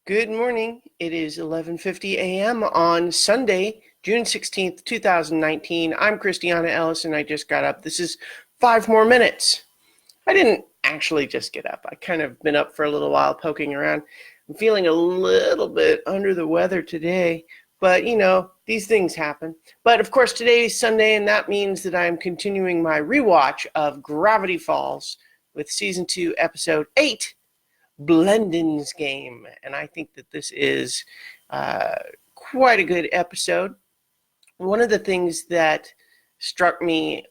Good morning. It is 11:50 a.m. on Sunday, June 16th, 2019. I'm Christiana Ellis, and I just got up. This is 5 more minutes. I didn't actually just get up. I kind of been up for a little while poking around. I'm feeling a little bit under the weather today, but these things happen. But of course, today is Sunday, and that means that I'm continuing my rewatch of Gravity Falls with Season 2, Episode 8, Blendin's Game. And I think that this is quite a good episode. One of the things that struck me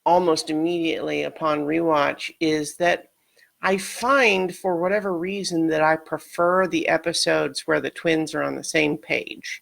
almost immediately upon rewatch is that I find, for whatever reason, that I prefer the episodes where the twins are on the same page,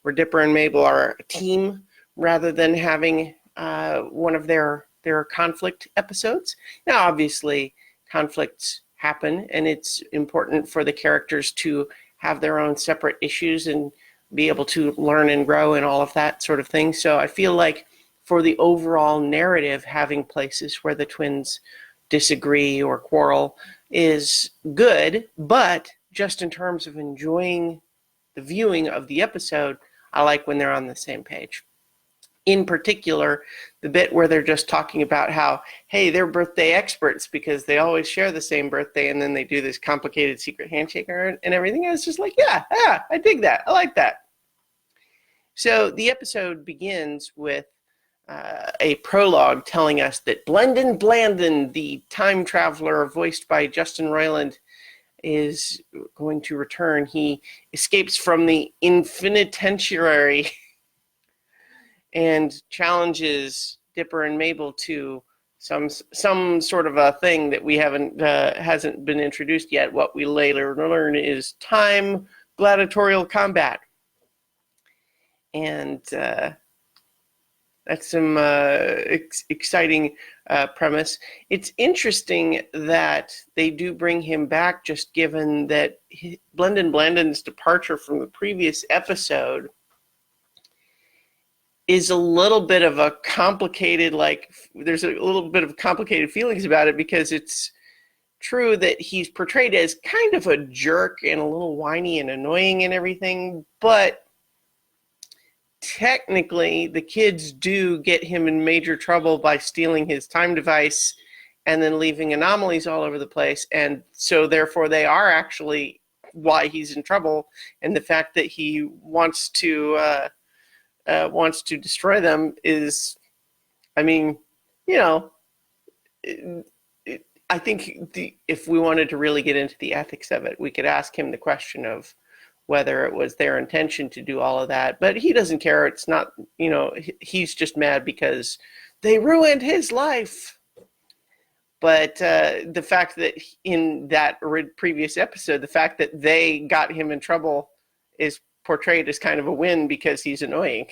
where Dipper and Mabel are a team rather than having one of their conflict episodes. Now, obviously, conflicts happen, and it's important for the characters to have their own separate issues and be able to learn and grow and all of that sort of thing. So I feel like for the overall narrative, having places where the twins disagree or quarrel is good, but just in terms of enjoying the viewing of the episode, I like when they're on the same page. In particular, the bit where they're just talking about how, hey, they're birthday experts because they always share the same birthday, and then they do this complicated secret handshake and everything. I was just like, yeah, I dig that. I like that. So the episode begins with a prologue telling us that Blendin, the time traveler voiced by Justin Roiland, is going to return. He escapes from the infinitentiary and challenges Dipper and Mabel to some sort of a thing that we hasn't been introduced yet. What we later learn is time gladiatorial combat, and that's some exciting premise. It's interesting that they do bring him back, just given that Blendin's departure from the previous episode is a little bit of a complicated, there's a little bit of complicated feelings about it, because it's true that he's portrayed as kind of a jerk and a little whiny and annoying and everything, but technically the kids do get him in major trouble by stealing his time device and then leaving anomalies all over the place, and so therefore they are actually why he's in trouble. And the fact that he wants to destroy them is, I think if we wanted to really get into the ethics of it, we could ask him the question of whether it was their intention to do all of that. But he doesn't care. It's not, he's just mad because they ruined his life. But the fact that in that previous episode, the fact that they got him in trouble is portrayed as kind of a win because he's annoying.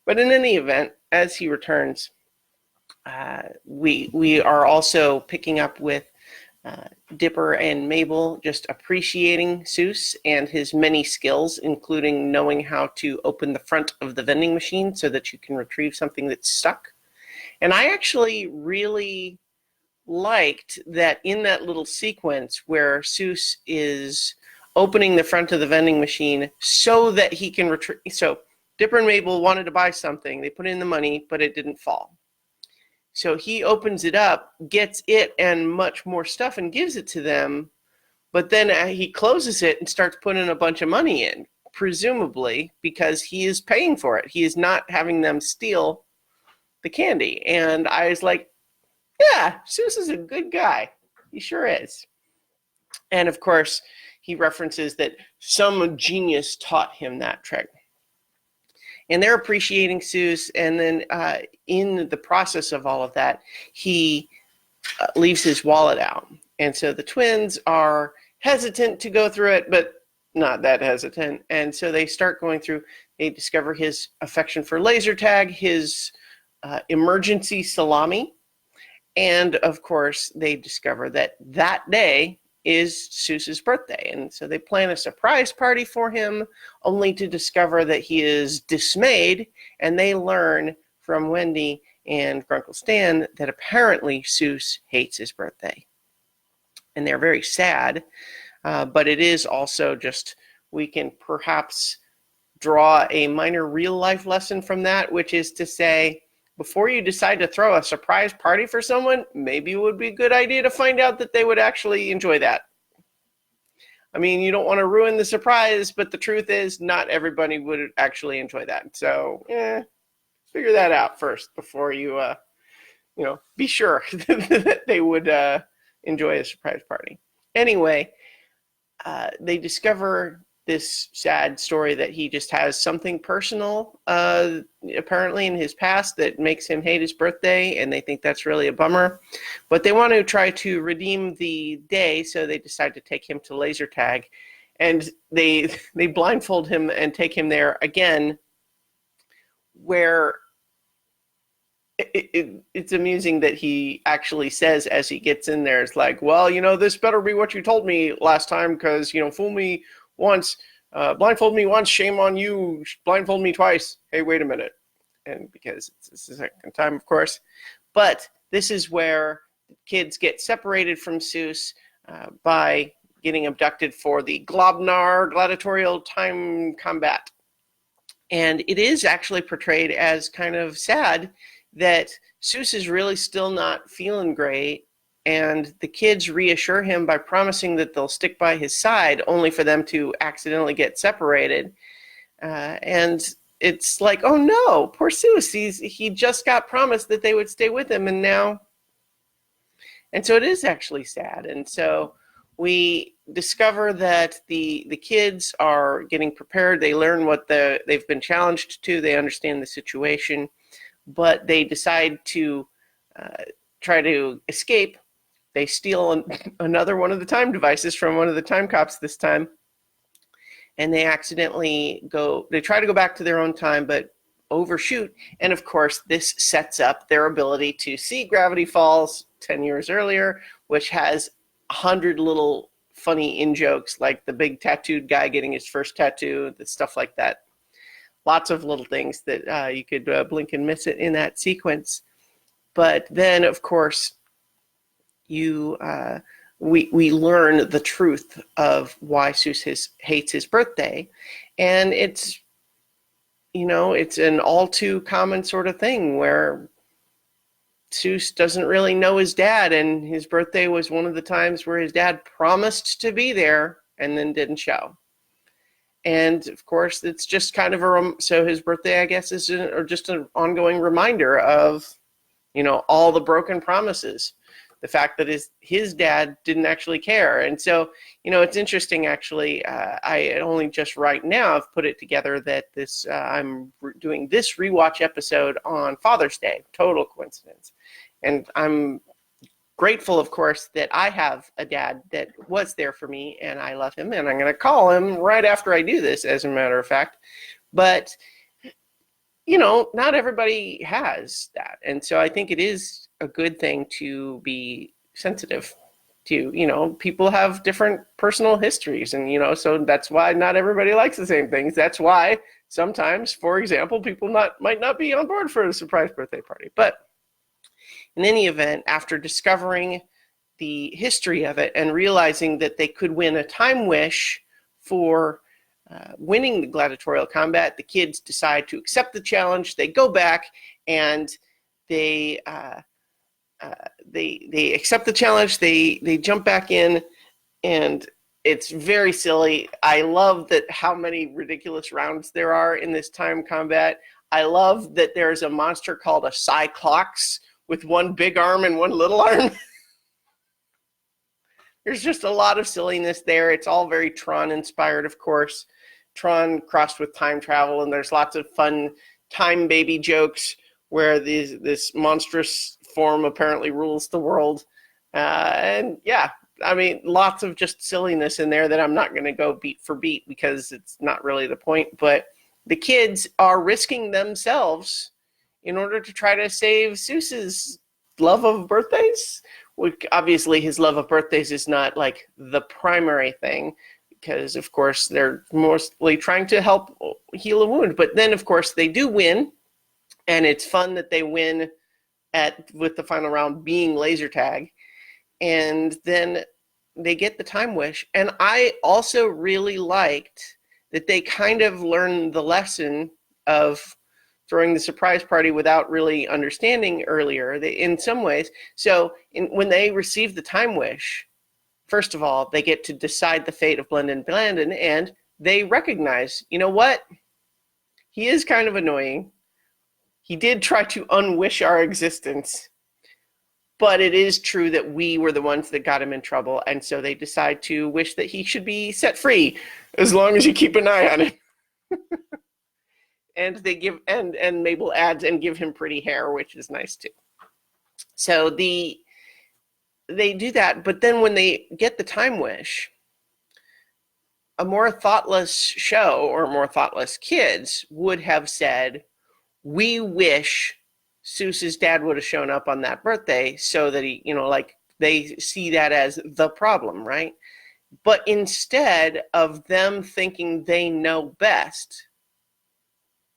But in any event, as he returns, we are also picking up with Dipper and Mabel just appreciating Seuss and his many skills, including knowing how to open the front of the vending machine so that you can retrieve something that's stuck. And I actually really liked that in that little sequence where Seuss is opening the front of the vending machine so that he can retrieve. So Dipper and Mabel wanted to buy something. They put in the money, but it didn't fall. So he opens it up, gets it and much more stuff, and gives it to them. But then he closes it and starts putting a bunch of money in, presumably because he is paying for it. He is not having them steal the candy. And I was like, yeah, Seuss is a good guy. He sure is. And of course, he references that some genius taught him that trick. And they're appreciating Seuss, and then in the process of all of that, he leaves his wallet out. And so the twins are hesitant to go through it, but not that hesitant. And so they start going through. They discover his affection for laser tag, his emergency salami, and of course, they discover that that day is Seuss's birthday. And so they plan a surprise party for him, only to discover that he is dismayed, and they learn from Wendy and Grunkle Stan that apparently Seuss hates his birthday. And they're very sad but it is also just, we can perhaps draw a minor real life lesson from that, which is to say, before you decide to throw a surprise party for someone, maybe it would be a good idea to find out that they would actually enjoy that. I mean, you don't want to ruin the surprise, but the truth is not everybody would actually enjoy that. So, figure that out first before you, be sure that they would enjoy a surprise party. Anyway, they discover this sad story that he just has something personal, apparently in his past, that makes him hate his birthday, and they think that's really a bummer. But they want to try to redeem the day, so they decide to take him to laser tag, and they blindfold him and take him there again, where it's amusing that he actually says as he gets in there, it's like, well, this better be what you told me last time, because, fool me once, blindfold me once, shame on you, blindfold me twice, hey, wait a minute. And because it's the second time, of course. But this is where kids get separated from Seuss by getting abducted for the Globnar gladiatorial time combat. And it is actually portrayed as kind of sad that Seuss is really still not feeling great, and the kids reassure him by promising that they'll stick by his side, only for them to accidentally get separated. And it's like, oh no, poor Seuss, he just got promised that they would stay with him, and now... And so it is actually sad. And so we discover that the kids are getting prepared. They learn what they've been challenged to. They understand the situation, but they decide to try to escape. They steal another one of the time devices from one of the time cops this time, and they accidentally try to go back to their own time, but overshoot. And of course, this sets up their ability to see Gravity Falls 10 years earlier, which has 100 little funny in-jokes, like the big tattooed guy getting his first tattoo, the stuff like that. Lots of little things that you could blink and miss it in that sequence. But then, of course, we learn the truth of why Seuss hates his birthday, and it's an all too common sort of thing where Seuss doesn't really know his dad, and his birthday was one of the times where his dad promised to be there and then didn't show. And of course, it's just kind of so his birthday, I guess, is just an ongoing reminder of, all the broken promises. The fact that his dad didn't actually care. And so, it's interesting, actually. I only just right now have put it together that I'm doing this rewatch episode on Father's Day. Total coincidence. And I'm grateful, of course, that I have a dad that was there for me, and I love him, and I'm going to call him right after I do this, as a matter of fact. But, not everybody has that. And so I think it is a good thing to be sensitive to, people have different personal histories, and, so that's why not everybody likes the same things. That's why sometimes, for example, people might not be on board for a surprise birthday party. But in any event, after discovering the history of it and realizing that they could win a time wish for winning the gladiatorial combat, the kids decide to accept the challenge. They go back and they accept the challenge. They jump back in, and it's very silly. I love that how many ridiculous rounds there are in this time combat. I love that there's a monster called a Cyclops with one big arm and one little arm. There's just a lot of silliness there. It's all very Tron inspired, of course. Tron crossed with time travel, and there's lots of fun time baby jokes where this monstrous form apparently rules the world. And yeah, I mean, lots of just silliness in there that I'm not going to go beat for beat because it's not really the point. But the kids are risking themselves in order to try to save Seuss's love of birthdays. Obviously, his love of birthdays is not like the primary thing, because, of course, they're mostly trying to help heal a wound. But then, of course, they do win, and it's fun that they win with the final round being laser tag. And then they get the time wish. And I also really liked that they kind of learned the lesson of throwing the surprise party without really understanding earlier. They, in some ways, so when they receive the time wish, first of all, they get to decide the fate of Blendin, and they recognize, you know what? He is kind of annoying. He did try to unwish our existence. But it is true that we were the ones that got him in trouble, and so they decide to wish that he should be set free, as long as you keep an eye on him. And they give, and Mabel adds, and give him pretty hair, which is nice too. So they do that, but then when they get the time wish, a more thoughtless show or more thoughtless kids would have said, we wish Seuss's dad would have shown up on that birthday so that he, you know, like they see that as the problem, right? But instead of them thinking they know best,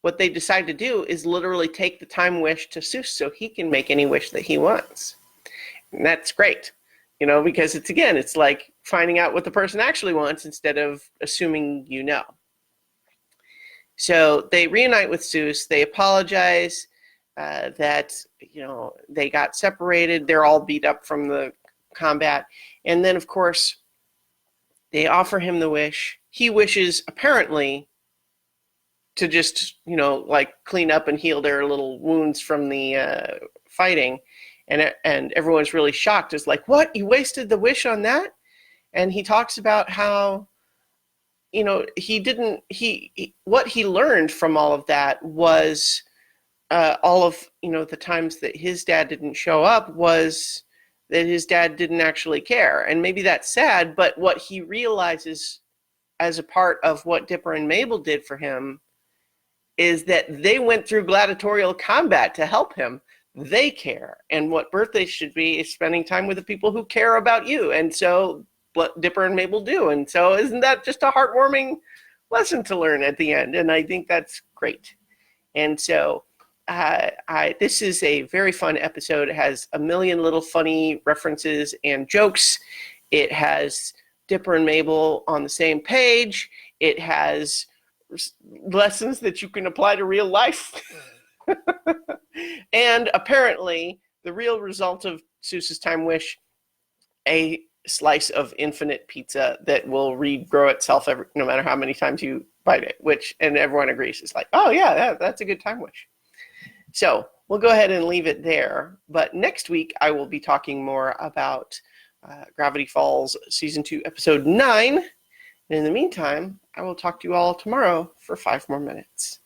what they decide to do is literally take the time wish to Seuss so he can make any wish that he wants. And that's great, you know, because it's, again, it's like finding out what the person actually wants instead of assuming you know. So they reunite with Seuss. They apologize that, you know, they got separated. They're all beat up from the combat. And then, of course, they offer him the wish. He wishes, apparently, to just, you know, like clean up and heal their little wounds from the fighting. And everyone's really shocked. It's like, what? You wasted the wish on that? And he talks about how, you know, what he learned from all of that was all of, you know, the times that his dad didn't show up was that his dad didn't actually care. And maybe that's sad, but what he realizes as a part of what Dipper and Mabel did for him is that they went through gladiatorial combat to help him. They care. And what birthdays should be is spending time with the people who care about you. And so what Dipper and Mabel do. And so isn't that just a heartwarming lesson to learn at the end? And I think that's great. And so this is a very fun episode. It has a million little funny references and jokes. It has Dipper and Mabel on the same page. It has lessons that you can apply to real life. And apparently, the real result of Seuss's time wish, a slice of infinite pizza that will regrow itself no matter how many times you bite it, and everyone agrees. It's like, oh yeah, that's a good time wish. So we'll go ahead and leave it there. But next week, I will be talking more about Gravity Falls Season 2, Episode 9. And in the meantime, I will talk to you all tomorrow for 5 more minutes.